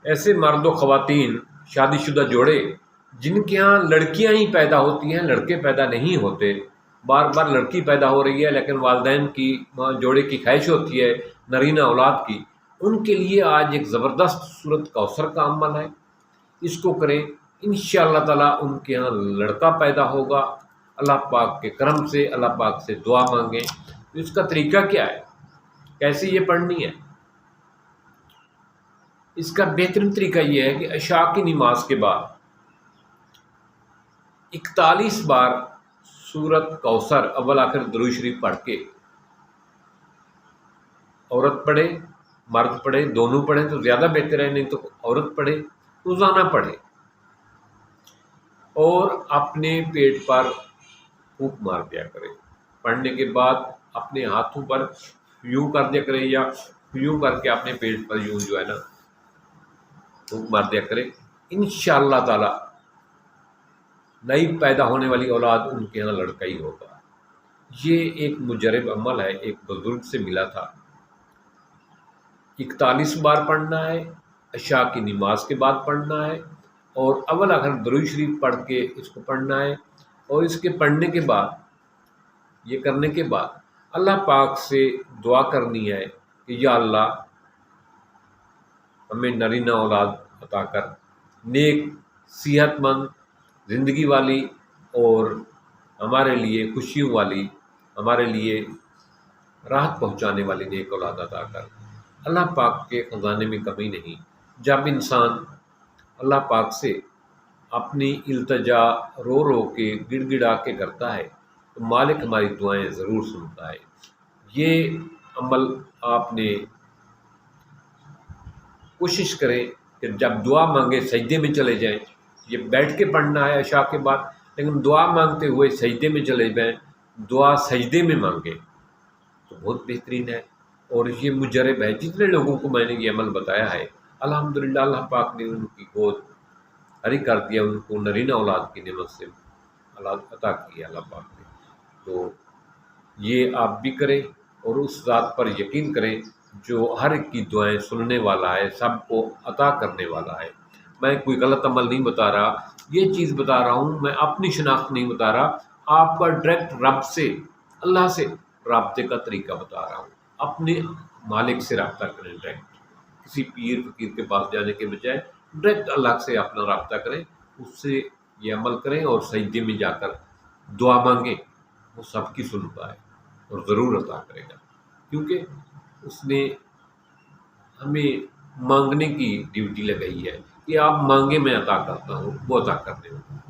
ایسے مرد و خواتین شادی شدہ جوڑے جن کے ہاں لڑکیاں ہی پیدا ہوتی ہیں، لڑکے پیدا نہیں ہوتے، بار بار لڑکی پیدا ہو رہی ہے لیکن والدین کی جوڑے کی خواہش ہوتی ہے نرینہ اولاد کی، ان کے لیے آج ایک زبردست صورت کوثر کا عمل ہے، اس کو کریں انشاءاللہ تعالیٰ ان کے ہاں لڑکا پیدا ہوگا۔ اللہ پاک کے کرم سے اللہ پاک سے دعا مانگیں۔ اس کا طریقہ کیا ہے، کیسے یہ پڑھنی ہے؟ اس کا بہترین طریقہ یہ ہے کہ عشاء کی نماز کے بعد 41 بار سورت کوثر اول آخر درود شریف پڑھ کے عورت پڑھے مرد پڑھے، دونوں پڑھیں تو زیادہ بہتر ہے، نہیں تو عورت پڑھے روزانہ پڑھے، اور اپنے پیٹ پر پھونک مار دیا کرے۔ پڑھنے کے بعد اپنے ہاتھوں پر یوں کر دیا کرے یا یوں کر کے اپنے پیٹ پر یوں جو ہے نا پھونک مار دیا کرے۔ انشاءاللہ تعالی نئی پیدا ہونے والی اولاد ان کے ہاں لڑکا ہی ہوگا۔ یہ ایک مجرب عمل ہے، ایک بزرگ سے ملا تھا۔ 41 بار پڑھنا ہے، عشاء کی نماز کے بعد پڑھنا ہے، اور اول آخر درود شریف پڑھ کے اس کو پڑھنا ہے، اور اس کے پڑھنے کے بعد یہ کرنے کے بعد اللہ پاک سے دعا کرنی ہے کہ یا اللہ ہمیں نرینہ اولاد عطا کر، نیک صحت مند زندگی والی اور ہمارے لیے خوشیوں والی، ہمارے لیے راحت پہنچانے والی نیک اولاد عطا کر۔ اللہ پاک کے خزانے میں کمی نہیں۔ جب انسان اللہ پاک سے اپنی التجا رو رو کے گڑ گڑا کے کرتا ہے تو مالک ہماری دعائیں ضرور سنتا ہے۔ یہ عمل آپ نے کوشش کریں کہ جب دعا مانگے سجدے میں چلے جائیں۔ یہ بیٹھ کے پڑھنا ہے عشاء کے بعد، لیکن دعا مانگتے ہوئے سجدے میں چلے جائیں، دعا سجدے میں مانگیں تو بہت بہترین ہے۔ اور یہ مجرب ہے، جتنے لوگوں کو میں نے یہ عمل بتایا ہے الحمدللہ اللہ پاک نے ان کی گود ہری کر دیا، ان کو نرینہ اولاد کی نعمت سے اولاد عطا کی اللہ پاک نے۔ تو یہ آپ بھی کریں اور اس ذات پر یقین کریں جو ہر ایک کی دعائیں سننے والا ہے، سب کو عطا کرنے والا ہے۔ میں کوئی غلط عمل نہیں بتا رہا، یہ چیز بتا رہا ہوں، میں اپنی شناخت نہیں بتا رہا، آپ کا ڈائریکٹ رب سے اللہ سے رابطے کا طریقہ بتا رہا ہوں۔ اپنے مالک سے رابطہ کریں ڈائریکٹ، کسی پیر فقیر کے پاس جانے کے بجائے ڈائریکٹ اللہ سے اپنا رابطہ کریں، اس سے یہ عمل کریں اور سجدے میں جا کر دعا مانگیں، وہ سب کی سنتا ہے اور ضرور عطا کرے گا، کیونکہ اس نے ہمیں مانگنے کی ڈیوٹی لگائی ہے کہ آپ مانگے میں عطا کرتا ہوں، وہ عطا کرنے والا۔